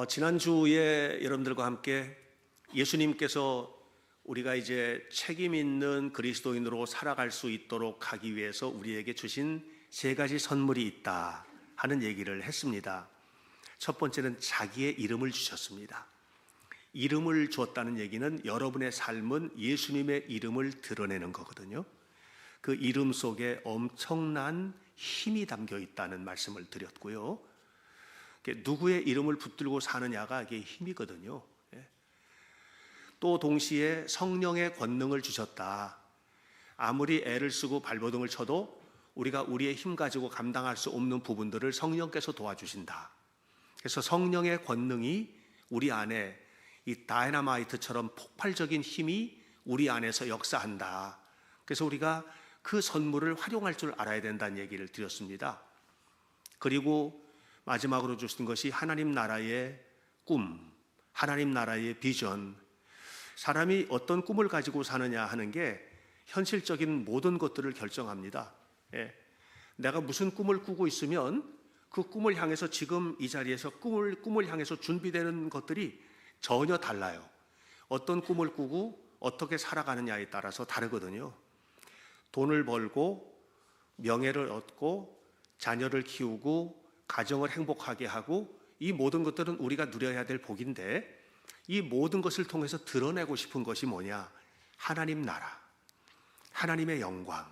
지난주에 여러분들과 함께 예수님께서 우리가 이제 책임 있는 그리스도인으로 살아갈 수 있도록 하기 위해서 우리에게 주신 세 가지 선물이 있다 하는 얘기를 했습니다. 첫 번째는 자기의 이름을 주셨습니다. 이름을 주었다는 얘기는 여러분의 삶은 예수님의 이름을 드러내는 거거든요. 그 이름 속에 엄청난 힘이 담겨 있다는 말씀을 드렸고요. 누구의 이름을 붙들고 사느냐가 이게 힘이거든요. 또 동시에 성령의 권능을 주셨다. 아무리 애를 쓰고 발버둥을 쳐도 우리가 우리의 힘 가지고 감당할 수 없는 부분들을 성령께서 도와주신다. 그래서 성령의 권능이 우리 안에 이 다이너마이트처럼 폭발적인 힘이 우리 안에서 역사한다. 그래서 우리가 그 선물을 활용할 줄 알아야 된다는 얘기를 드렸습니다. 그리고 마지막으로 주신 것이 하나님 나라의 꿈, 하나님 나라의 비전. 사람이 어떤 꿈을 가지고 사느냐 하는 게 현실적인 모든 것들을 결정합니다. 내가 무슨 꿈을 꾸고 있으면 그 꿈을 향해서 지금 이 자리에서 꿈을 향해서 준비되는 것들이 전혀 달라요. 어떤 꿈을 꾸고 어떻게 살아가느냐에 따라서 다르거든요. 돈을 벌고 명예를 얻고 자녀를 키우고 가정을 행복하게 하고 이 모든 것들은 우리가 누려야 될 복인데 이 모든 것을 통해서 드러내고 싶은 것이 뭐냐? 하나님 나라, 하나님의 영광.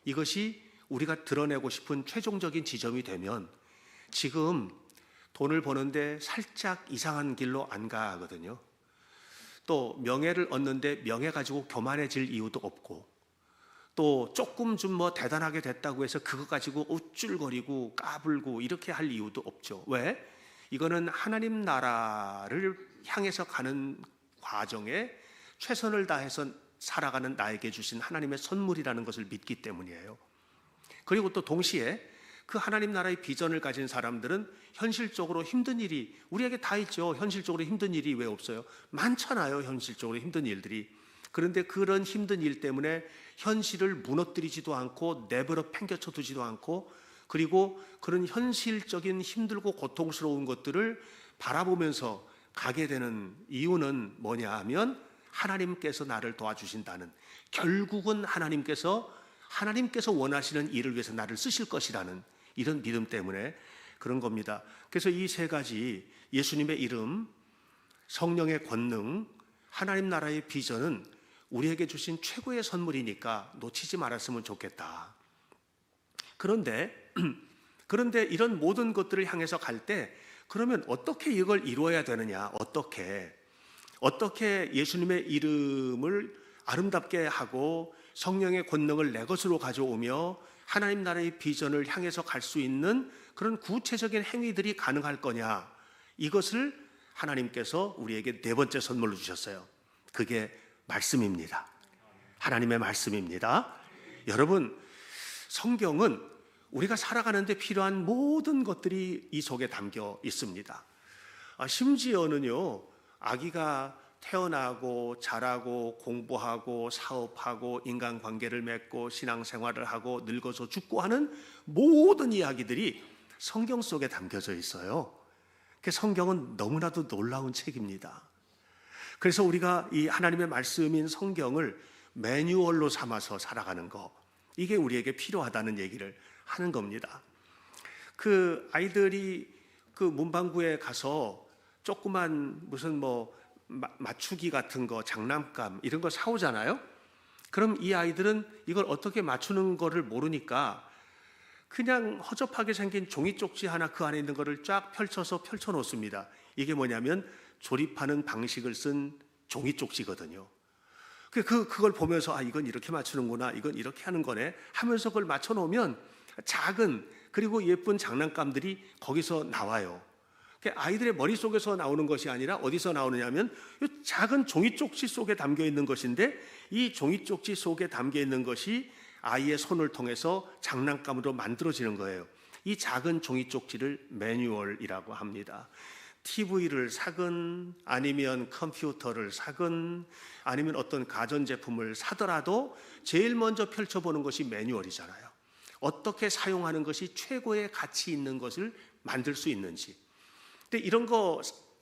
이것이 우리가 드러내고 싶은 최종적인 지점이 되면 지금 돈을 버는데 살짝 이상한 길로 안 가거든요. 또 명예를 얻는데 명예 가지고 교만해질 이유도 없고 또 조금 좀 대단하게 됐다고 해서 그거 가지고 우쭐거리고 까불고 이렇게 할 이유도 없죠. 왜? 이거는 하나님 나라를 향해서 가는 과정에 최선을 다해서 살아가는 나에게 주신 하나님의 선물이라는 것을 믿기 때문이에요. 그리고 또 동시에 그 하나님 나라의 비전을 가진 사람들은 현실적으로 힘든 일이 우리에게 다 있죠. 현실적으로 힘든 일이 왜 없어요? 많잖아요. 현실적으로 힘든 일들이. 그런데 그런 힘든 일 때문에 현실을 무너뜨리지도 않고 내버려 팽개쳐 두지도 않고 그리고 그런 현실적인 힘들고 고통스러운 것들을 바라보면서 가게 되는 이유는 뭐냐 하면 하나님께서 나를 도와주신다는, 결국은 하나님께서 원하시는 일을 위해서 나를 쓰실 것이라는 이런 믿음 때문에 그런 겁니다. 그래서 이 세 가지 예수님의 이름, 성령의 권능, 하나님 나라의 비전은 우리에게 주신 최고의 선물이니까 놓치지 말았으면 좋겠다. 그런데 이런 모든 것들을 향해서 갈 때 그러면 어떻게 이걸 이루어야 되느냐? 어떻게 예수님의 이름을 아름답게 하고 성령의 권능을 내 것으로 가져오며 하나님 나라의 비전을 향해서 갈 수 있는 그런 구체적인 행위들이 가능할 거냐? 이것을 하나님께서 우리에게 네 번째 선물로 주셨어요. 그게 말씀입니다. 하나님의 말씀입니다. 여러분, 성경은 우리가 살아가는데 필요한 모든 것들이 이 속에 담겨 있습니다. 심지어는요, 아기가 태어나고 자라고 공부하고 사업하고 인간관계를 맺고 신앙생활을 하고 늙어서 죽고 하는 모든 이야기들이 성경 속에 담겨져 있어요. 성경은 너무나도 놀라운 책입니다. 그래서 우리가 이 하나님의 말씀인 성경을 매뉴얼로 삼아서 살아가는 거, 이게 우리에게 필요하다는 얘기를 하는 겁니다. 그 아이들이 그 문방구에 가서 조그만 무슨 맞추기 같은 거, 장난감 이런 거 사오잖아요. 그럼 이 아이들은 이걸 어떻게 맞추는 거를 모르니까 그냥 허접하게 생긴 종이 쪽지 하나 그 안에 있는 거를 쫙 펼쳐 놓습니다. 이게 뭐냐면 조립하는 방식을 쓴 종이 쪽지거든요. 그걸 보면서 이건 이렇게 맞추는구나, 이건 이렇게 하는 거네 하면서 그걸 맞춰 놓으면 작은 그리고 예쁜 장난감들이 거기서 나와요. 아이들의 머릿속에서 나오는 것이 아니라 어디서 나오느냐면 이 작은 종이 쪽지 속에 담겨 있는 것인데 이 종이 쪽지 속에 담겨 있는 것이 아이의 손을 통해서 장난감으로 만들어지는 거예요. 이 작은 종이 쪽지를 매뉴얼이라고 합니다. TV를 사건 아니면 컴퓨터를 사건 아니면 어떤 가전제품을 사더라도 제일 먼저 펼쳐보는 것이 매뉴얼이잖아요. 어떻게 사용하는 것이 최고의 가치 있는 것을 만들 수 있는지. 근데 이런 거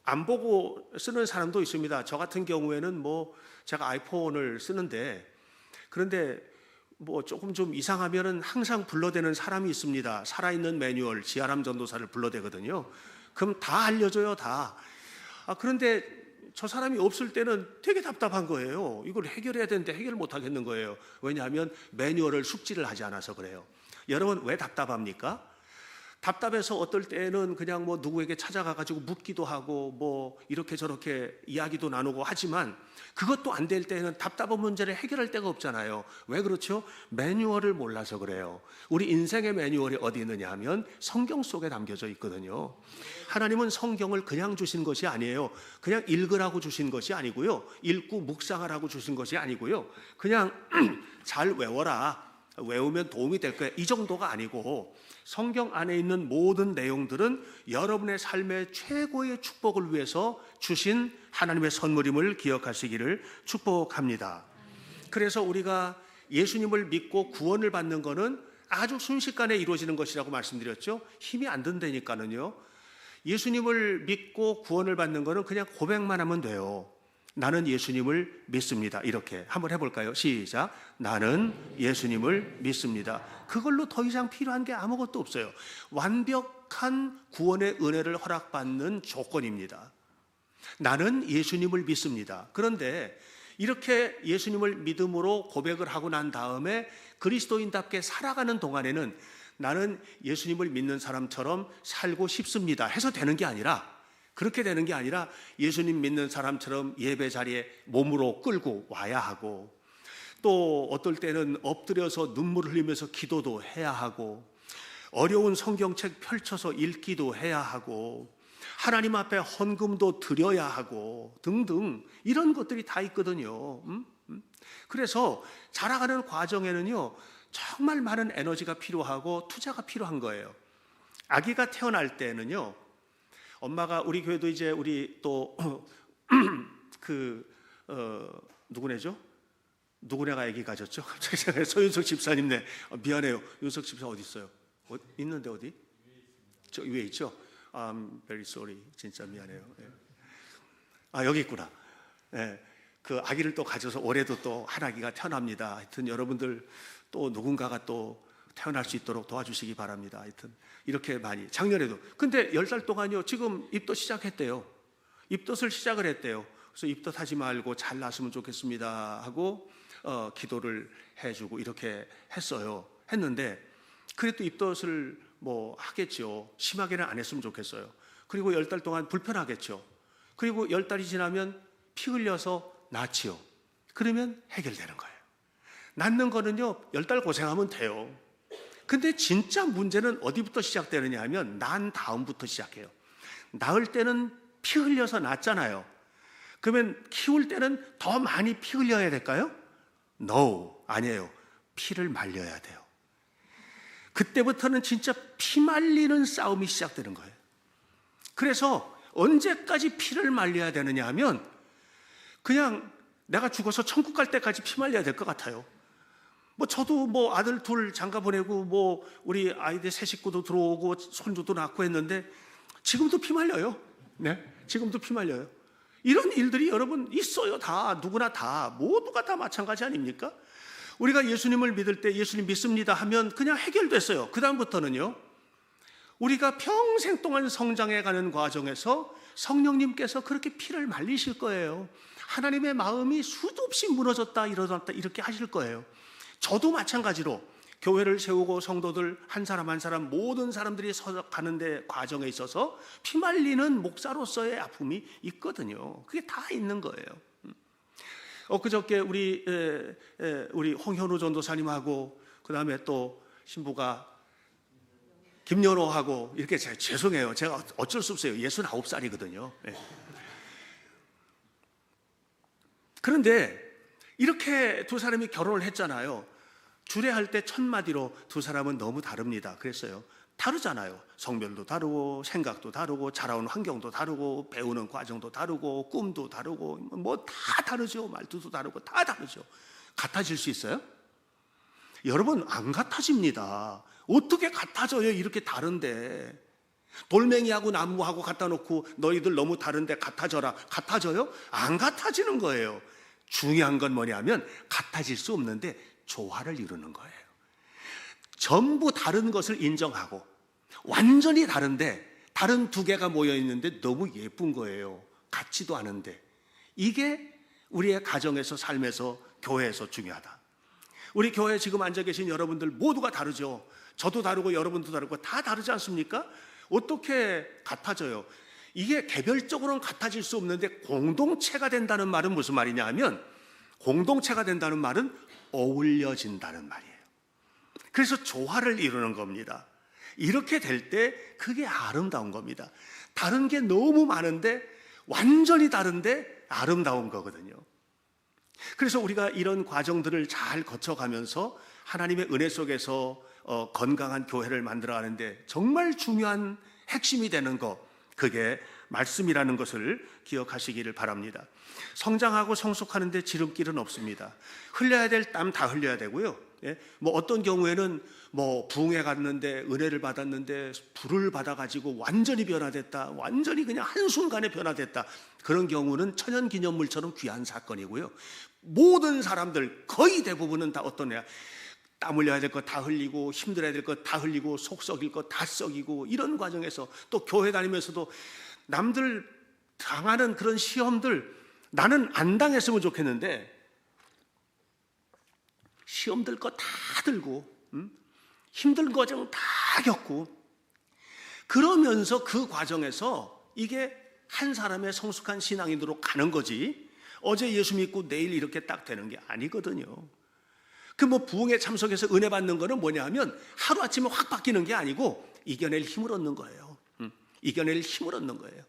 안 보고 쓰는 사람도 있습니다. 저 같은 경우에는 뭐 제가 아이폰을 쓰는데, 그런데 뭐 조금 좀 이상하면은 항상 불러대는 사람이 있습니다. 살아있는 매뉴얼, 지아람 전도사를 불러대거든요. 그럼 다 알려줘요, 다. 그런데 저 사람이 없을 때는 되게 답답한 거예요. 이걸 해결해야 되는데 해결 못 하겠는 거예요. 왜냐하면 매뉴얼을 숙지를 하지 않아서 그래요. 여러분, 왜 답답합니까? 답답해서 어떨 때는 그냥 뭐 누구에게 찾아가가지고 묻기도 하고 뭐 이렇게 저렇게 이야기도 나누고 하지만, 그것도 안 될 때는 답답한 문제를 해결할 데가 없잖아요. 왜 그렇죠? 매뉴얼을 몰라서 그래요. 우리 인생의 매뉴얼이 어디 있느냐 하면 성경 속에 담겨져 있거든요. 하나님은 성경을 그냥 주신 것이 아니에요. 그냥 읽으라고 주신 것이 아니고요. 읽고 묵상하라고 주신 것이 아니고요. 그냥 잘 외워라, 외우면 도움이 될 거야, 이 정도가 아니고, 성경 안에 있는 모든 내용들은 여러분의 삶의 최고의 축복을 위해서 주신 하나님의 선물임을 기억하시기를 축복합니다. 그래서 우리가 예수님을 믿고 구원을 받는 것은 아주 순식간에 이루어지는 것이라고 말씀드렸죠. 힘이 안 든다니까는요. 예수님을 믿고 구원을 받는 것은 그냥 고백만 하면 돼요. 나는 예수님을 믿습니다. 이렇게 한번 해볼까요? 시작. 나는 예수님을 믿습니다. 그걸로 더 이상 필요한 게 아무것도 없어요. 완벽한 구원의 은혜를 허락받는 조건입니다. 나는 예수님을 믿습니다. 그런데 이렇게 예수님을 믿음으로 고백을 하고 난 다음에 그리스도인답게 살아가는 동안에는 나는 예수님을 믿는 사람처럼 살고 싶습니다 해서 되는 게 아니라, 그렇게 되는 게 아니라 예수님 믿는 사람처럼 예배 자리에 몸으로 끌고 와야 하고, 또 어떨 때는 엎드려서 눈물을 흘리면서 기도도 해야 하고, 어려운 성경책 펼쳐서 읽기도 해야 하고, 하나님 앞에 헌금도 드려야 하고 등등 이런 것들이 다 있거든요. 그래서 자라가는 과정에는요, 정말 많은 에너지가 필요하고 투자가 필요한 거예요. 아기가 태어날 때는요, 엄마가, 우리 교회도 이제 우리 또 누구네죠? 누구네가 아기 가졌죠? 갑자기 생각해. 소윤석 집사님네. 미안해요. 윤석 집사 어디 있어요? 있는데 어디? 저 위에 있죠? I'm very sorry. 진짜 미안해요. 여기 있구나. 그 아기를 또 가져서 올해도 또 한 아기가 태어납니다. 하여튼 여러분들 또 누군가가 또 태어날 수 있도록 도와주시기 바랍니다. 하여튼 이렇게 많이, 작년에도. 근데 10달 동안요, 지금 입덧 시작했대요. 입덧을 시작을 했대요. 그래서 입덧하지 말고 잘 낳았으면 좋겠습니다 하고 기도를 해주고 이렇게 했는데, 그래도 입덧을 뭐 하겠죠. 심하게는 안 했으면 좋겠어요. 그리고 10달 동안 불편하겠죠. 그리고 10달이 지나면 피 흘려서 낳지요. 그러면 해결되는 거예요. 낳는 거는요, 10달 고생하면 돼요. 근데 진짜 문제는 어디부터 시작되느냐 하면 난 다음부터 시작해요. 낳을 때는 피 흘려서 낳잖아요. 그러면 키울 때는 더 많이 피 흘려야 될까요? No, 아니에요. 피를 말려야 돼요. 그때부터는 진짜 피 말리는 싸움이 시작되는 거예요. 그래서 언제까지 피를 말려야 되느냐 하면, 그냥 내가 죽어서 천국 갈 때까지 피 말려야 될 것 같아요. 뭐 저도 뭐 아들 둘 장가 보내고 뭐 우리 아이들 세 식구도 들어오고 손주도 낳고 했는데 지금도 피 말려요. 네, 지금도 피 말려요. 이런 일들이 여러분 있어요. 다, 누구나 다, 모두가 다 마찬가지 아닙니까? 우리가 예수님을 믿을 때 예수님 믿습니다 하면 그냥 해결됐어요. 그 다음부터는요, 우리가 평생 동안 성장해가는 과정에서 성령님께서 그렇게 피를 말리실 거예요. 하나님의 마음이 수도 없이 무너졌다 일어났다 이렇게 하실 거예요. 저도 마찬가지로 교회를 세우고 성도들 한 사람 한 사람 모든 사람들이 서가는데 과정에 있어서 피 말리는 목사로서의 아픔이 있거든요. 그게 다 있는 거예요. 엊그저께 우리 홍현우 전도사님하고 그 다음에 또 신부가 김연호하고 이렇게, 죄송해요. 제가 어쩔 수 없어요. 69살이거든요. 그런데 이렇게 두 사람이 결혼을 했잖아요. 주례할 때 첫 마디로 두 사람은 너무 다릅니다. 그랬어요. 다르잖아요. 성별도 다르고 생각도 다르고 자라온 환경도 다르고 배우는 과정도 다르고 꿈도 다르고 뭐 다 다르죠. 말투도 다르고 다 다르죠. 같아질 수 있어요? 여러분, 안 같아집니다. 어떻게 같아져요? 이렇게 다른데. 돌멩이하고 나무하고 갖다 놓고 너희들 너무 다른데 같아져라. 같아져요? 안 같아지는 거예요. 중요한 건 뭐냐면 같아질 수 없는데 조화를 이루는 거예요. 전부 다른 것을 인정하고 완전히 다른데 다른 두 개가 모여 있는데 너무 예쁜 거예요. 같지도 않은데. 이게 우리의 가정에서, 삶에서, 교회에서 중요하다. 우리 교회에 지금 앉아 계신 여러분들 모두가 다르죠. 저도 다르고 여러분도 다르고 다 다르지 않습니까? 어떻게 같아져요? 이게 개별적으로는 같아질 수 없는데 공동체가 된다는 말은 무슨 말이냐 하면, 공동체가 된다는 말은 어울려진다는 말이에요. 그래서 조화를 이루는 겁니다. 이렇게 될 때 그게 아름다운 겁니다. 다른 게 너무 많은데 완전히 다른데 아름다운 거거든요. 그래서 우리가 이런 과정들을 잘 거쳐가면서 하나님의 은혜 속에서 건강한 교회를 만들어가는데 정말 중요한 핵심이 되는 것, 그게 말씀이라는 것을 기억하시기를 바랍니다. 성장하고 성숙하는데 지름길은 없습니다. 흘려야 될 땀 다 흘려야 되고요. 뭐 어떤 경우에는 뭐 부흥회 갔는데 은혜를 받았는데 불을 받아가지고 완전히 변화됐다, 완전히 그냥 한순간에 변화됐다, 그런 경우는 천연기념물처럼 귀한 사건이고요. 모든 사람들 거의 대부분은 다 어떤 애야, 땀 흘려야 될 것 다 흘리고 힘들어야 될 것 다 흘리고 속 썩일 것 다 썩이고, 이런 과정에서 또 교회 다니면서도 남들 당하는 그런 시험들 나는 안 당했으면 좋겠는데 시험들 거 다 들고 힘든 과정 다 겪고, 그러면서 그 과정에서 이게 한 사람의 성숙한 신앙인으로 가는 거지, 어제 예수 믿고 내일 이렇게 딱 되는 게 아니거든요. 그 뭐 부흥에 참석해서 은혜 받는 거는 뭐냐 하면 하루아침에 확 바뀌는 게 아니고 이겨낼 힘을 얻는 거예요. 이겨낼 힘을 얻는 거예요.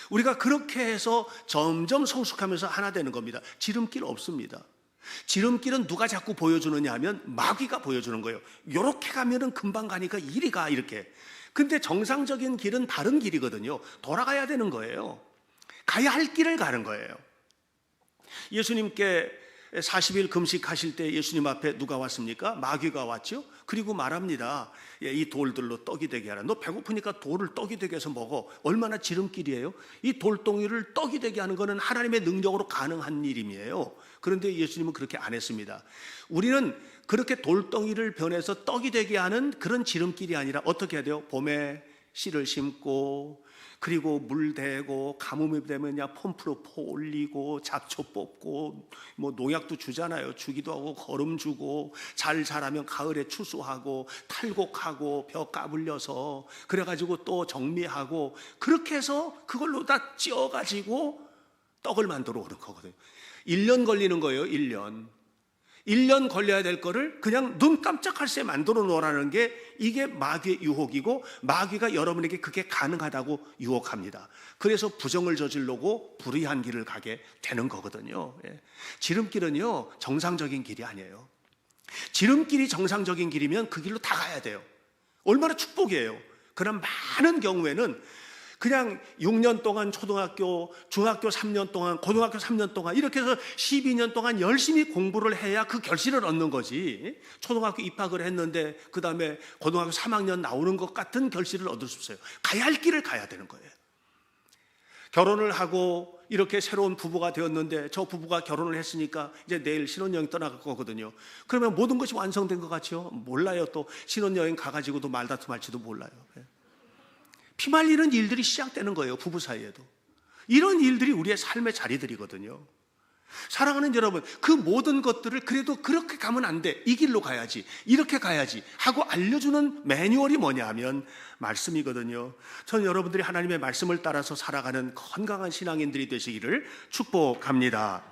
우리가 그렇게 해서 점점 성숙하면서 하나 되는 겁니다. 지름길 없습니다. 지름길은 누가 자꾸 보여주느냐 하면 마귀가 보여주는 거예요. 이렇게 가면은 금방 가니까 이리 가, 이렇게. 근데 정상적인 길은 다른 길이거든요. 돌아가야 되는 거예요. 가야 할 길을 가는 거예요. 예수님께 40일 금식하실 때 예수님 앞에 누가 왔습니까? 마귀가 왔죠. 그리고 말합니다. 이 돌들로 떡이 되게 하라. 너 배고프니까 돌을 떡이 되게 해서 먹어. 얼마나 지름길이에요. 이 돌덩이를 떡이 되게 하는 것은 하나님의 능력으로 가능한 일임이에요. 그런데 예수님은 그렇게 안 했습니다. 우리는 그렇게 돌덩이를 변해서 떡이 되게 하는 그런 지름길이 아니라 어떻게 해야 돼요? 봄에 씨를 심고, 그리고 물 대고, 가뭄이 되면야 펌프로 포 올리고, 잡초 뽑고, 뭐 농약도 주잖아요. 주기도 하고, 거름 주고, 잘 자라면 가을에 추수하고, 탈곡하고, 벼 까불려서, 그래가지고 또 정리하고, 그렇게 해서 그걸로 다 찧어가지고 떡을 만들어 오는 거거든요. 1년 걸리는 거예요. 1년 걸려야 될 거를 그냥 눈 깜짝할 새 만들어 놓으라는 게, 이게 마귀의 유혹이고, 마귀가 여러분에게 그게 가능하다고 유혹합니다. 그래서 부정을 저지르고 불의한 길을 가게 되는 거거든요. 지름길은요 정상적인 길이 아니에요. 지름길이 정상적인 길이면 그 길로 다 가야 돼요. 얼마나 축복이에요. 그런 많은 경우에는 그냥 6년 동안 초등학교, 중학교 3년 동안, 고등학교 3년 동안 이렇게 해서 12년 동안 열심히 공부를 해야 그 결실을 얻는 거지, 초등학교 입학을 했는데 그 다음에 고등학교 3학년 나오는 것 같은 결실을 얻을 수 없어요. 가야 할 길을 가야 되는 거예요. 결혼을 하고 이렇게 새로운 부부가 되었는데 저 부부가 결혼을 했으니까 이제 내일 신혼여행 떠나갈 거거든요. 그러면 모든 것이 완성된 것 같죠? 몰라요. 또 신혼여행 가가지고도 말다툼할지도 몰라요. 피말리는 일들이 시작되는 거예요. 부부 사이에도. 이런 일들이 우리의 삶의 자리들이거든요. 사랑하는 여러분, 그 모든 것들을 그래도 그렇게 가면 안 돼, 이 길로 가야지, 이렇게 가야지 하고 알려주는 매뉴얼이 뭐냐 하면 말씀이거든요. 저는 여러분들이 하나님의 말씀을 따라서 살아가는 건강한 신앙인들이 되시기를 축복합니다.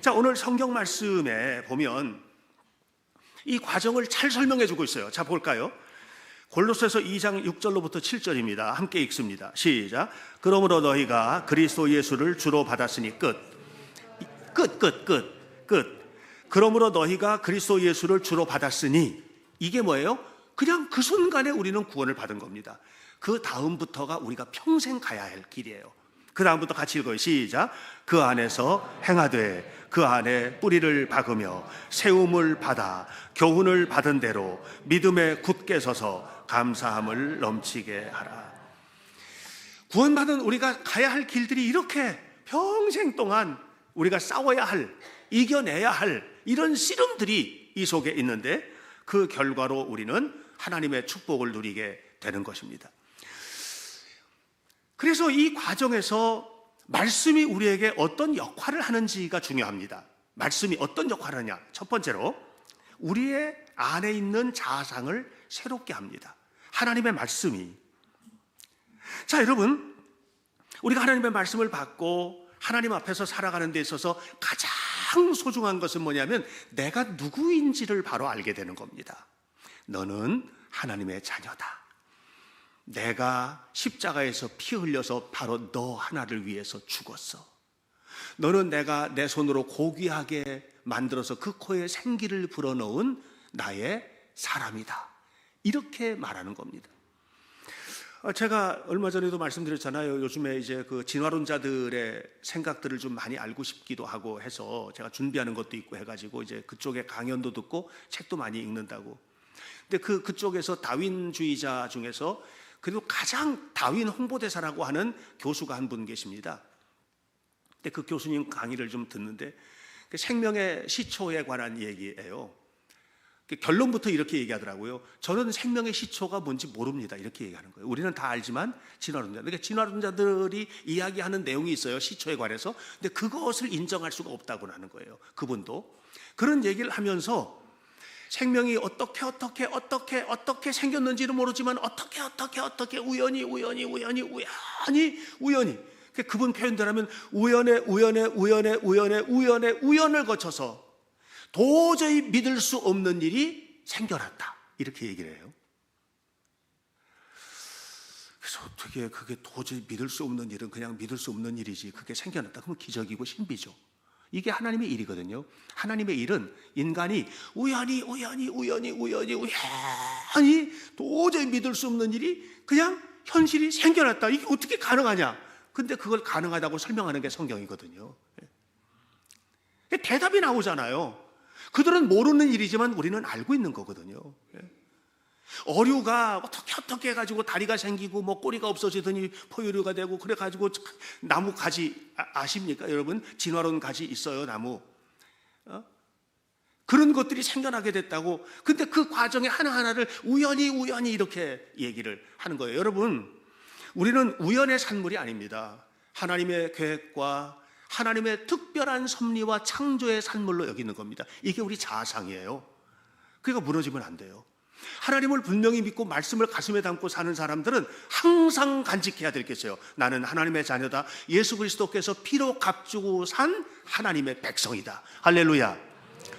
자, 오늘 성경 말씀에 보면 이 과정을 잘 설명해 주고 있어요. 자, 볼까요? 골로새서 2장 6절로부터 7절입니다. 함께 읽습니다. 시작. 그러므로 너희가 그리스도 예수를 주로 받았으니 끝. 그러므로 너희가 그리스도 예수를 주로 받았으니, 이게 뭐예요? 그냥 그 순간에 우리는 구원을 받은 겁니다. 그 다음부터가 우리가 평생 가야 할 길이에요. 그 다음부터 같이 읽어요. 시작. 그 안에서 행하되 그 안에 뿌리를 박으며 세움을 받아 교훈을 받은 대로 믿음에 굳게 서서 감사함을 넘치게 하라. 구원받은 우리가 가야 할 길들이 이렇게 평생 동안 우리가 싸워야 할, 이겨내야 할 이런 씨름들이 이 속에 있는데, 그 결과로 우리는 하나님의 축복을 누리게 되는 것입니다. 그래서 이 과정에서 말씀이 우리에게 어떤 역할을 하는지가 중요합니다. 말씀이 어떤 역할을 하냐? 첫 번째로 우리의 안에 있는 자아상을 새롭게 합니다. 하나님의 말씀이. 자, 여러분, 우리가 하나님의 말씀을 받고 하나님 앞에서 살아가는 데 있어서 가장 소중한 것은 뭐냐면 내가 누구인지를 바로 알게 되는 겁니다. 너는 하나님의 자녀다. 내가 십자가에서 피 흘려서 바로 너 하나를 위해서 죽었어. 너는 내가 내 손으로 고귀하게 만들어서 그 코에 생기를 불어넣은 나의 사람이다. 이렇게 말하는 겁니다. 제가 얼마 전에도 말씀드렸잖아요. 요즘에 이제 그 진화론자들의 생각들을 좀 많이 알고 싶기도 하고 해서 제가 준비하는 것도 있고 해가지고 이제 그쪽에 강연도 듣고 책도 많이 읽는다고. 근데 그쪽에서 다윈주의자 중에서 그리고 가장 다윈 홍보대사라고 하는 교수가 한 분 계십니다. 근데 그 교수님 강의를 좀 듣는데 생명의 시초에 관한 얘기예요. 결론부터 이렇게 얘기하더라고요. 저는 생명의 시초가 뭔지 모릅니다. 이렇게 얘기하는 거예요. 우리는 다 알지만 진화론자. 그러니까 진화론자들이 이야기하는 내용이 있어요. 시초에 관해서. 근데 그것을 인정할 수가 없다고 하는 거예요. 그분도. 그런 얘기를 하면서 생명이 어떻게 생겼는지는 모르지만 어떻게 우연히 그분 표현대로 하면 우연을 거쳐서 도저히 믿을 수 없는 일이 생겨났다. 이렇게 얘기를 해요. 그래서 어떻게 그게 도저히 믿을 수 없는 일은 그냥 믿을 수 없는 일이지 그게 생겨났다. 그러면 기적이고 신비죠. 이게 하나님의 일이거든요. 하나님의 일은 인간이 우연히 도저히 믿을 수 없는 일이 그냥 현실이 생겨났다. 이게 어떻게 가능하냐? 근데 그걸 가능하다고 설명하는 게 성경이거든요. 대답이 나오잖아요. 그들은 모르는 일이지만 우리는 알고 있는 거거든요. 어류가 어떻게 해가지고 다리가 생기고 뭐 꼬리가 없어지더니 포유류가 되고 그래가지고 나무 가지 아십니까 여러분? 진화론 가지 있어요. 나무 그런 것들이 생겨나게 됐다고. 근데 그 과정에 하나하나를 우연히 이렇게 얘기를 하는 거예요. 여러분, 우리는 우연의 산물이 아닙니다. 하나님의 계획과 하나님의 특별한 섭리와 창조의 산물로 여기는 겁니다. 이게 우리 자아상이에요. 그러니까 무너지면 안 돼요. 하나님을 분명히 믿고 말씀을 가슴에 담고 사는 사람들은 항상 간직해야 될 게 있어요. 나는 하나님의 자녀다. 예수 그리스도께서 피로 값주고 산 하나님의 백성이다. 할렐루야.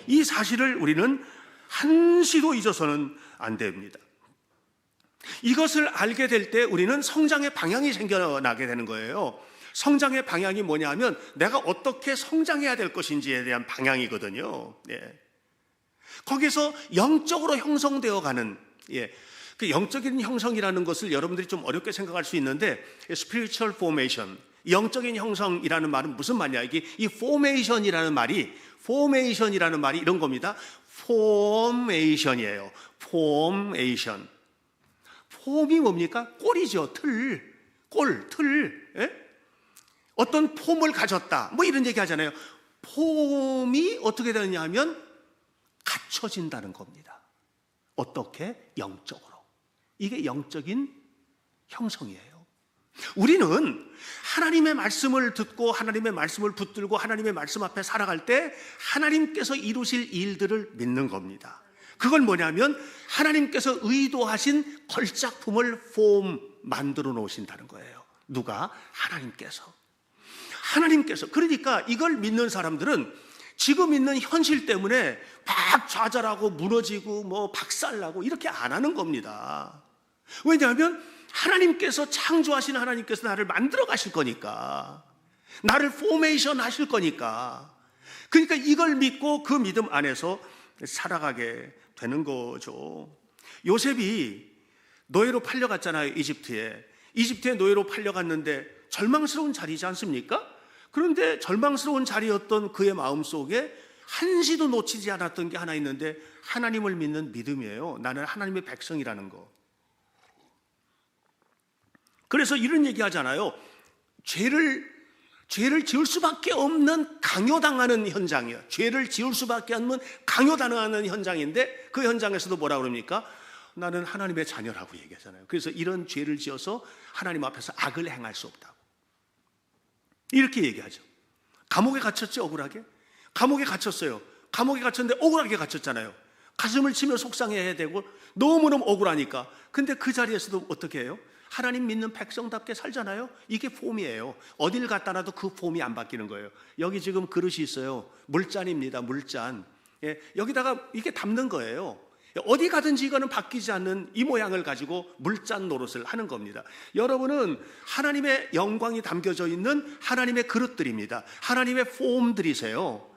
이 사실을 우리는 한시도 잊어서는 안 됩니다. 이것을 알게 될 때 우리는 성장의 방향이 생겨나게 되는 거예요. 성장의 방향이 뭐냐면 내가 어떻게 성장해야 될 것인지에 대한 방향이거든요. 거기서 영적으로 형성되어 가는, 그 영적인 형성이라는 것을 여러분들이 좀 어렵게 생각할 수 있는데, spiritual formation, 영적인 형성이라는 말은 무슨 말이냐? 이게 이 formation이라는 말이 이런 겁니다. formation이에요. formation. 폼이 뭡니까? 꼴이죠. 틀. 어떤 폼을 가졌다. 뭐 이런 얘기 하잖아요. 폼이 어떻게 되느냐 하면 갖춰진다는 겁니다. 어떻게? 영적으로. 이게 영적인 형성이에요. 우리는 하나님의 말씀을 듣고 하나님의 말씀을 붙들고 하나님의 말씀 앞에 살아갈 때 하나님께서 이루실 일들을 믿는 겁니다. 그건 뭐냐면 하나님께서 의도하신 걸작품을 만들어 놓으신다는 거예요. 누가? 하나님께서. 그러니까 이걸 믿는 사람들은 지금 있는 현실 때문에 막 좌절하고 무너지고 뭐 박살나고 이렇게 안 하는 겁니다. 왜냐하면 하나님께서 창조하신 하나님께서 나를 만들어 가실 거니까, 나를 포메이션 하실 거니까. 그러니까 이걸 믿고 그 믿음 안에서 살아가게 되는 거죠. 요셉이 노예로 팔려갔잖아요. 이집트에 노예로 팔려갔는데 절망스러운 자리지 않습니까? 그런데 절망스러운 자리였던 그의 마음속에 한시도 놓치지 않았던 게 하나 있는데 하나님을 믿는 믿음이에요. 나는 하나님의 백성이라는 거. 그래서 이런 얘기 하잖아요. 죄를 지을 수밖에 없는 강요당하는 현장이에요. 죄를 지을 수밖에 없는 강요당하는 현장인데 그 현장에서도 뭐라 그럽니까? 나는 하나님의 자녀라고 얘기하잖아요. 그래서 이런 죄를 지어서 하나님 앞에서 악을 행할 수 없다고 이렇게 얘기하죠. 감옥에 갇혔죠, 억울하게. 감옥에 갇혔어요. 감옥에 갇혔는데 억울하게 갇혔잖아요. 가슴을 치며 속상해야 되고 너무너무 억울하니까. 근데 그 자리에서도 어떻게 해요? 하나님 믿는 백성답게 살잖아요. 이게 폼이에요. 어딜 갖다 놔도 그 폼이 안 바뀌는 거예요. 여기 지금 그릇이 있어요. 물잔입니다. 물잔. 예, 여기다가 이게 담는 거예요. 어디 가든지 이거는 바뀌지 않는 이 모양을 가지고 물잔 노릇을 하는 겁니다. 여러분은 하나님의 영광이 담겨져 있는 하나님의 그릇들입니다. 하나님의 폼들이세요.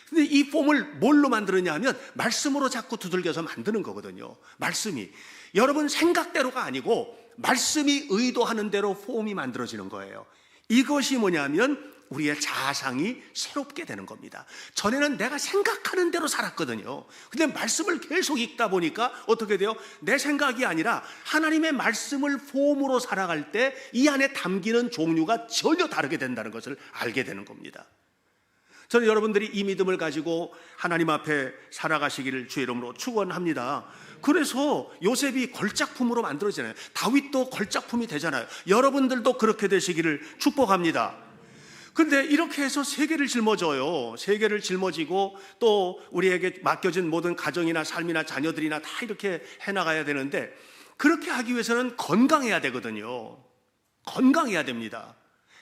근데 이 폼을 뭘로 만드느냐 하면 말씀으로 자꾸 두들겨서 만드는 거거든요. 말씀이 여러분 생각대로가 아니고 말씀이 의도하는 대로 폼이 만들어지는 거예요. 이것이 뭐냐면 우리의 자상이 새롭게 되는 겁니다. 전에는 내가 생각하는 대로 살았거든요. 근데 말씀을 계속 읽다 보니까 어떻게 돼요? 내 생각이 아니라 하나님의 말씀을 폼으로 살아갈 때 이 안에 담기는 종류가 전혀 다르게 된다는 것을 알게 되는 겁니다. 저는 여러분들이 이 믿음을 가지고 하나님 앞에 살아가시기를 주의 이름으로 축원합니다. 그래서 요셉이 걸작품으로 만들어지잖아요. 다윗도 걸작품이 되잖아요. 여러분들도 그렇게 되시기를 축복합니다. 근데 이렇게 해서 세계를 짊어져요. 세계를 짊어지고 또 우리에게 맡겨진 모든 가정이나 삶이나 자녀들이나 다 이렇게 해나가야 되는데 그렇게 하기 위해서는 건강해야 되거든요. 건강해야 됩니다.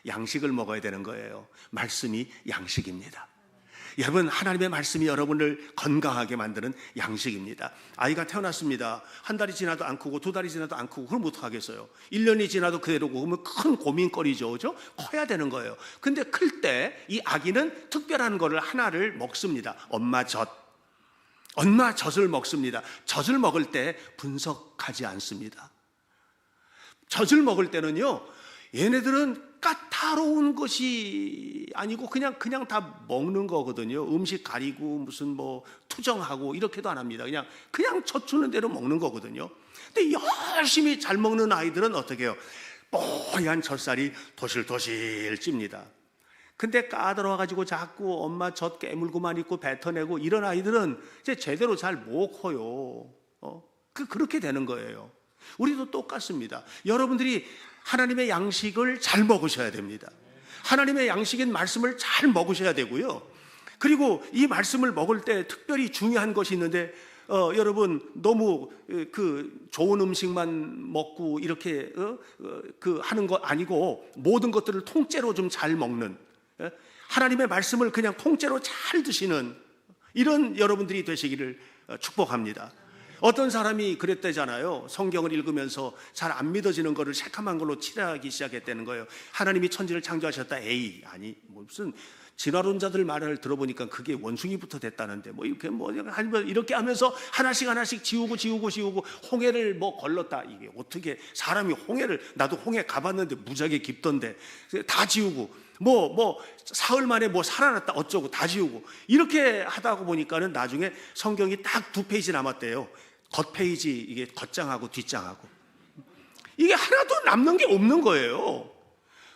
양식을 먹어야 되는 거예요. 말씀이 양식입니다. 여러분, 하나님의 말씀이 여러분을 건강하게 만드는 양식입니다. 아이가 태어났습니다. 한 달이 지나도 안 크고 두 달이 지나도 안 크고 그럼 어떡하겠어요? 1년이 지나도 그대로고 그러면 큰 고민거리죠. 그죠? 커야 되는 거예요. 근데 클 때 이 아기는 특별한 거를 하나를 먹습니다. 엄마 젖을 먹습니다. 젖을 먹을 때 분석하지 않습니다. 젖을 먹을 때는요, 얘네들은 까다로운 것이 아니고 그냥 다 먹는 거거든요. 음식 가리고 무슨 뭐 투정하고 이렇게도 안 합니다. 그냥 젖 주는 대로 먹는 거거든요. 근데 열심히 잘 먹는 아이들은 어떻게 해요? 뽀얀 젖살이 도실도실 찝니다. 근데 까다로워가지고 자꾸 엄마 젖 깨물고만 있고 뱉어내고 이런 아이들은 이제 제대로 잘 못 커요. 그렇게 되는 거예요. 우리도 똑같습니다. 여러분들이 하나님의 양식을 잘 먹으셔야 됩니다. 하나님의 양식인 말씀을 잘 먹으셔야 되고요. 그리고 이 말씀을 먹을 때 특별히 중요한 것이 있는데 여러분 너무 그 좋은 음식만 먹고 이렇게 하는 거 아니고 모든 것들을 통째로 좀 잘 먹는 하나님의 말씀을 그냥 통째로 잘 드시는 이런 여러분들이 되시기를 축복합니다. 어떤 사람이 그랬대잖아요. 성경을 읽으면서 잘 안 믿어지는 거를 새카만 걸로 칠하기 시작했다는 거예요. 하나님이 천지를 창조하셨다. 에이, 아니 무슨 진화론자들 말을 들어보니까 그게 원숭이부터 됐다는데 이렇게 하면서 하나씩 지우고 홍해를 걸렀다. 이게 어떻게 사람이 홍해를, 나도 홍해 가봤는데 무지하게 깊던데 다 지우고 사흘 만에 살아났다 어쩌고 다 지우고 이렇게 하다 보니까는 나중에 성경이 딱 2페이지 남았대요. 겉페이지, 이게 겉장하고 뒷장하고 이게 하나도 남는 게 없는 거예요.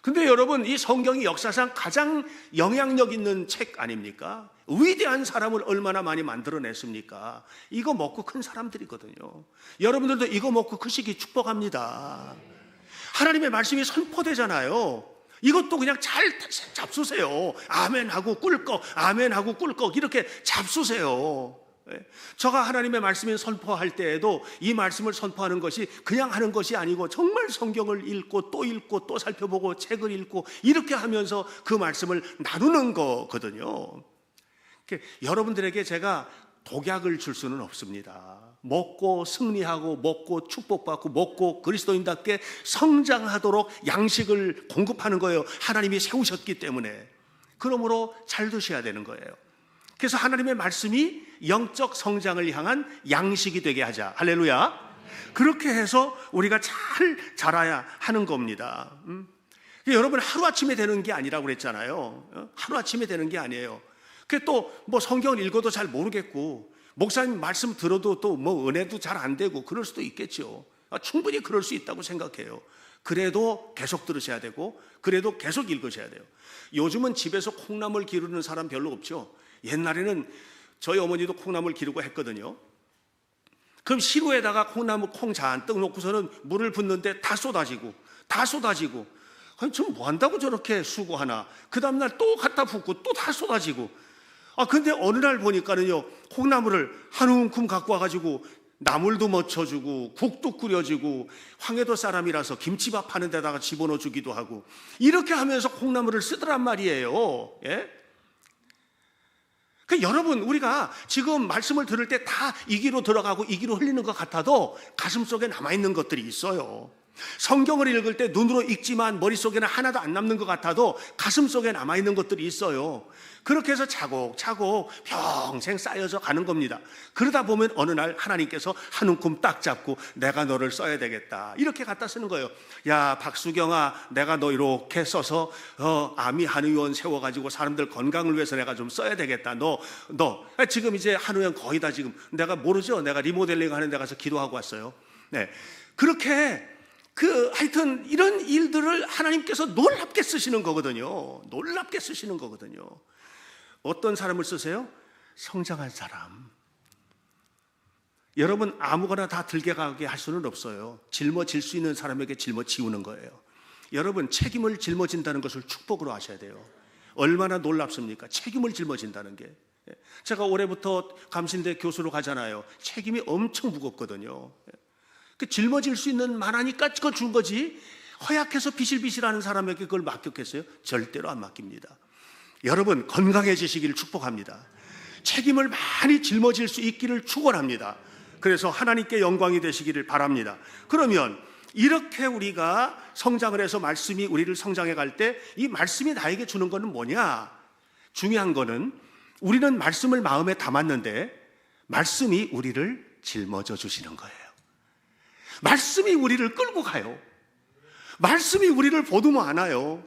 근데 여러분, 이 성경이 역사상 가장 영향력 있는 책 아닙니까? 위대한 사람을 얼마나 많이 만들어냈습니까? 이거 먹고 큰 사람들이거든요. 여러분들도 이거 먹고 크시기 축복합니다. 하나님의 말씀이 선포되잖아요. 이것도 그냥 잘 잡수세요. 아멘하고 꿀꺽, 아멘하고 꿀꺽 이렇게 잡수세요. 제가 하나님의 말씀을 선포할 때에도 이 말씀을 선포하는 것이 그냥 하는 것이 아니고 정말 성경을 읽고 또 살펴보고 책을 읽고 이렇게 하면서 그 말씀을 나누는 거거든요. 여러분들에게 제가 독약을 줄 수는 없습니다. 먹고 승리하고 먹고 축복받고 먹고 그리스도인답게 성장하도록 양식을 공급하는 거예요. 하나님이 세우셨기 때문에. 그러므로 잘 드셔야 되는 거예요. 그래서 하나님의 말씀이 영적 성장을 향한 양식이 되게 하자. 할렐루야. 그렇게 해서 우리가 잘 자라야 하는 겁니다. 여러분, 하루아침에 되는 게 아니라고 그랬잖아요. 하루아침에 되는 게 아니에요. 또 성경을 읽어도 잘 모르겠고 목사님 말씀 들어도 또 은혜도 잘 안 되고 그럴 수도 있겠죠. 충분히 그럴 수 있다고 생각해요. 그래도 계속 들으셔야 되고 그래도 계속 읽으셔야 돼요. 요즘은 집에서 콩나물 기르는 사람 별로 없죠. 옛날에는 저희 어머니도 콩나물 기르고 했거든요. 그럼 시루에다가 콩나물 콩 잔뜩 놓고서는 물을 붓는데 다 쏟아지고 아니 좀 뭐 한다고 저렇게 수고하나. 그 다음날 또 갖다 붓고 또 다 쏟아지고. 근데 어느 날 보니까는요, 콩나물을 한 움큼 갖고 와가지고 나물도 먹혀주고 국도 끓여주고 황해도 사람이라서 김치밥 하는 데다가 집어넣어 주기도 하고 이렇게 하면서 콩나물을 쓰더란 말이에요. 예? 그러니까 여러분, 우리가 지금 말씀을 들을 때 다 이기로 들어가고 이기로 흘리는 것 같아도 가슴속에 남아있는 것들이 있어요. 성경을 읽을 때 눈으로 읽지만 머릿속에는 하나도 안 남는 것 같아도 가슴속에 남아있는 것들이 있어요. 그렇게 해서 차곡차곡 평생 쌓여져 가는 겁니다. 그러다 보면 어느 날 하나님께서 한 움큼 딱 잡고 내가 너를 써야 되겠다 이렇게 갖다 쓰는 거예요. 야 박수경아, 내가 너 이렇게 써서 아미 한의원 세워가지고 사람들 건강을 위해서 내가 좀 써야 되겠다. 너 지금 이제 한의원 거의 다 지금 내가 모르죠. 내가 리모델링 하는 데 가서 기도하고 왔어요. 네, 그렇게 하여튼 이런 일들을 하나님께서 놀랍게 쓰시는 거거든요. 놀랍게 쓰시는 거거든요. 어떤 사람을 쓰세요? 성장한 사람. 여러분, 아무거나 다 들게 가게 할 수는 없어요. 짊어질 수 있는 사람에게 짊어지우는 거예요. 여러분, 책임을 짊어진다는 것을 축복으로 아셔야 돼요. 얼마나 놀랍습니까? 책임을 짊어진다는 게. 제가 올해부터 감신대 교수로 가잖아요. 책임이 엄청 무겁거든요. 짊어질 수 있는 만하니까 그거 준 거지, 허약해서 비실비실하는 사람에게 그걸 맡겼겠어요? 절대로 안 맡깁니다. 여러분, 건강해지시기를 축복합니다. 책임을 많이 짊어질 수 있기를 축원합니다. 그래서 하나님께 영광이 되시기를 바랍니다. 그러면 이렇게 우리가 성장을 해서 말씀이 우리를 성장해 갈 때 이 말씀이 나에게 주는 거는 뭐냐? 중요한 거는 우리는 말씀을 마음에 담았는데 말씀이 우리를 짊어져 주시는 거예요. 말씀이 우리를 끌고 가요. 말씀이 우리를 보듬어 안아요.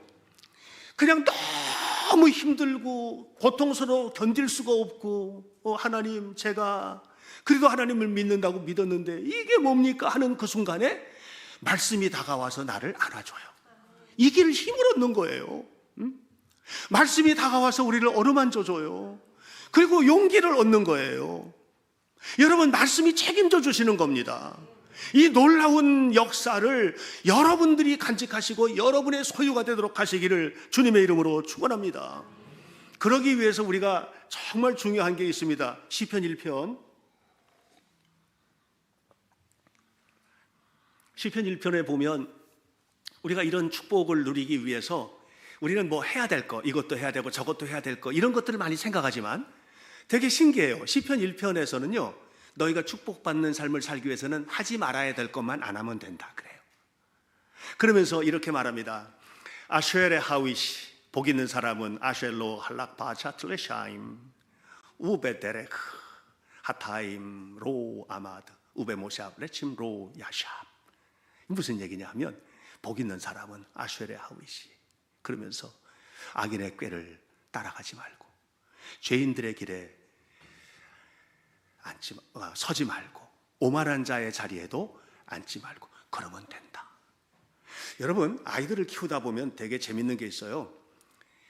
그냥 너무 힘들고 고통스러워 견딜 수가 없고 하나님, 제가 그래도 하나님을 믿는다고 믿었는데 이게 뭡니까 하는 그 순간에 말씀이 다가와서 나를 안아줘요. 이길 힘을 얻는 거예요. 말씀이 다가와서 우리를 어루만져줘요. 그리고 용기를 얻는 거예요. 여러분, 말씀이 책임져 주시는 겁니다. 이 놀라운 역사를 여러분들이 간직하시고 여러분의 소유가 되도록 하시기를 주님의 이름으로 축원합니다. 그러기 위해서 우리가 정말 중요한 게 있습니다. 시편 1편. 시편 1편에 보면 우리가 이런 축복을 누리기 위해서 우리는 뭐 해야 될 거, 이것도 해야 되고 저것도 해야 될 거, 이런 것들을 많이 생각하지만 되게 신기해요. 시편 1편에서는요, 너희가 축복받는 삶을 살기 위해서는 하지 말아야 될 것만 안 하면 된다 그래요. 그러면서 이렇게 말합니다. 아쉐레 하위시, 복 있는 사람은 아쉘로 할락바 차틀레샤임 우베데레크 하타임 로 아마드 우베모샵 레침 로 야샵. 무슨 얘기냐 하면 복 있는 사람은 아쉐레 하위시, 그러면서 악인의 꾀를 따라가지 말고 죄인들의 길에 서지 말고 오만한 자의 자리에도 앉지 말고 그러면 된다. 여러분, 아이들을 키우다 보면 되게 재밌는 게 있어요.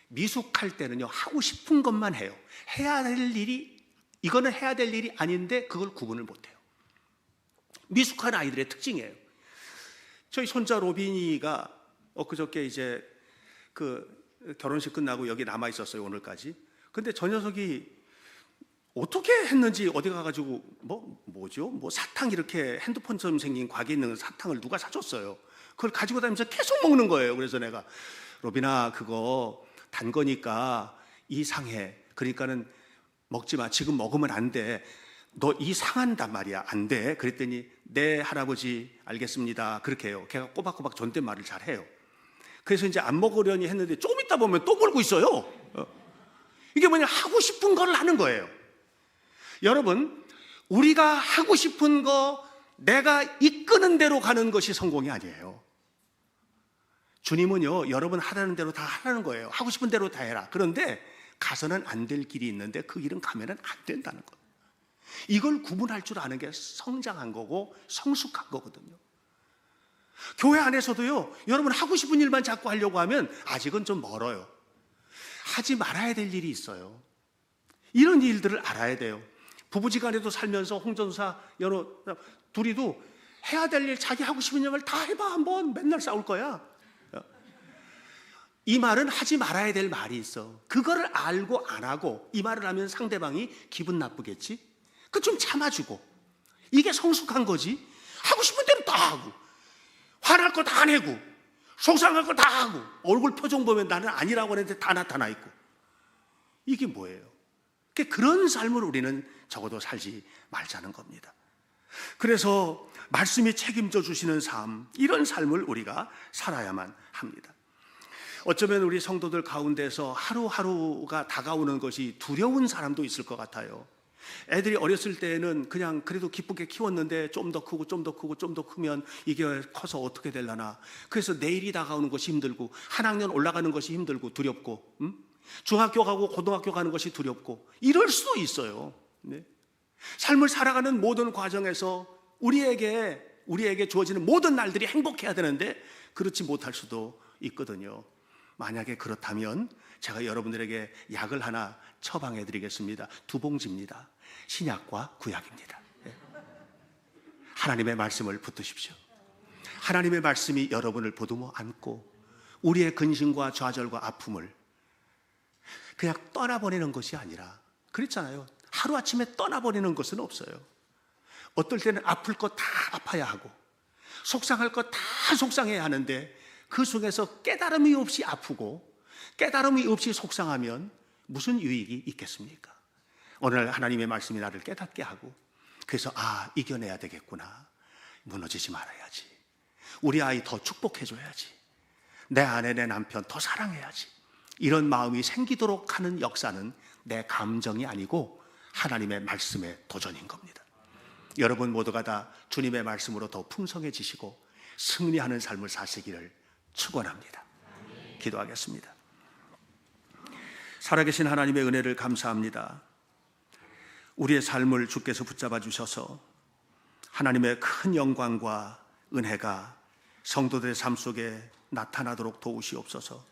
미숙할 때는요, 하고 싶은 것만 해요. 해야 될 일이, 이거는 해야 될 일이 아닌데 그걸 구분을 못해요. 미숙한 아이들의 특징이에요. 저희 손자 로빈이가 엊그저께 이제 결혼식 끝나고 여기 남아 있었어요, 오늘까지. 근데 저 녀석이 어떻게 했는지 어디 가가지고 뭐죠? 사탕, 이렇게 핸드폰처럼 생긴 과게 있는 사탕을 누가 사줬어요. 그걸 가지고 다니면서 계속 먹는 거예요. 그래서 내가, 로빈아, 그거 단 거니까 이 상해. 그러니까는 먹지 마. 지금 먹으면 안 돼. 너 이 상한단 말이야. 안 돼. 그랬더니 네 할아버지 알겠습니다. 그렇게 해요. 걔가 꼬박꼬박 존댓말을 잘 해요. 그래서 이제 안 먹으려니 했는데 조금 있다 보면 또 물고 있어요. 이게 뭐냐, 하고 싶은 걸 하는 거예요. 여러분, 우리가 하고 싶은 거, 내가 이끄는 대로 가는 것이 성공이 아니에요. 주님은요, 여러분 하라는 대로 다 하라는 거예요. 하고 싶은 대로 다 해라. 그런데 가서는 안 될 길이 있는데 그 길은 가면은 안 된다는 거예요. 이걸 구분할 줄 아는 게 성장한 거고 성숙한 거거든요. 교회 안에서도요, 여러분 하고 싶은 일만 자꾸 하려고 하면 아직은 좀 멀어요. 하지 말아야 될 일이 있어요. 이런 일들을 알아야 돼요. 부부지간에도 살면서 홍전사 여러 둘이도 해야 될 일, 자기 하고 싶은 일을 다 해봐 한번. 맨날 싸울 거야. 이 말은 하지 말아야 될 말이 있어. 그거를 알고 안 하고 이 말을 하면 상대방이 기분 나쁘겠지? 그 좀 참아주고. 이게 성숙한 거지. 하고 싶은 대로 다 하고, 화날 거 다 내고, 속상할 거 다 하고, 얼굴 표정 보면 나는 아니라고 했는데 다 나타나 있고. 이게 뭐예요? 그런 삶을 우리는 적어도 살지 말자는 겁니다. 그래서 말씀이 책임져 주시는 삶, 이런 삶을 우리가 살아야만 합니다. 어쩌면 우리 성도들 가운데서 하루하루가 다가오는 것이 두려운 사람도 있을 것 같아요. 애들이 어렸을 때는 그냥 그래도 기쁘게 키웠는데 좀 더 크고 좀 더 크고 좀 더 크면 이게 커서 어떻게 되려나. 그래서 내일이 다가오는 것이 힘들고, 한 학년 올라가는 것이 힘들고 두렵고, 중학교 가고 고등학교 가는 것이 두렵고, 이럴 수도 있어요. 네. 삶을 살아가는 모든 과정에서 우리에게 주어지는 모든 날들이 행복해야 되는데 그렇지 못할 수도 있거든요. 만약에 그렇다면 제가 여러분들에게 약을 하나 처방해 드리겠습니다. 2봉지입니다. 신약과 구약입니다. 하나님의 말씀을 붙드십시오. 하나님의 말씀이 여러분을 보듬어 안고 우리의 근심과 좌절과 아픔을 그냥 떠나보내는 것이 아니라, 그랬잖아요. 하루아침에 떠나보내는 것은 없어요. 어떨 때는 아플 것 다 아파야 하고, 속상할 것 다 속상해야 하는데, 그 속에서 깨달음이 없이 아프고 깨달음이 없이 속상하면 무슨 유익이 있겠습니까? 오늘 하나님의 말씀이 나를 깨닫게 하고, 그래서 이겨내야 되겠구나, 무너지지 말아야지, 우리 아이 더 축복해줘야지, 내 아내 내 남편 더 사랑해야지, 이런 마음이 생기도록 하는 역사는 내 감정이 아니고 하나님의 말씀의 도전인 겁니다. 여러분 모두가 다 주님의 말씀으로 더 풍성해지시고 승리하는 삶을 사시기를 축원합니다. 기도하겠습니다. 살아계신 하나님의 은혜를 감사합니다. 우리의 삶을 주께서 붙잡아 주셔서 하나님의 큰 영광과 은혜가 성도들의 삶 속에 나타나도록 도우시옵소서.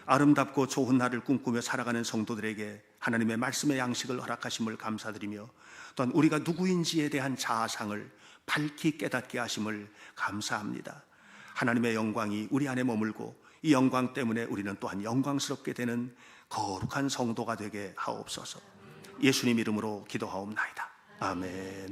아름답고 좋은 날을 꿈꾸며 살아가는 성도들에게 하나님의 말씀의 양식을 허락하심을 감사드리며, 또한 우리가 누구인지에 대한 자아상을 밝히 깨닫게 하심을 감사합니다. 하나님의 영광이 우리 안에 머물고 이 영광 때문에 우리는 또한 영광스럽게 되는 거룩한 성도가 되게 하옵소서. 예수님 이름으로 기도하옵나이다. 아멘.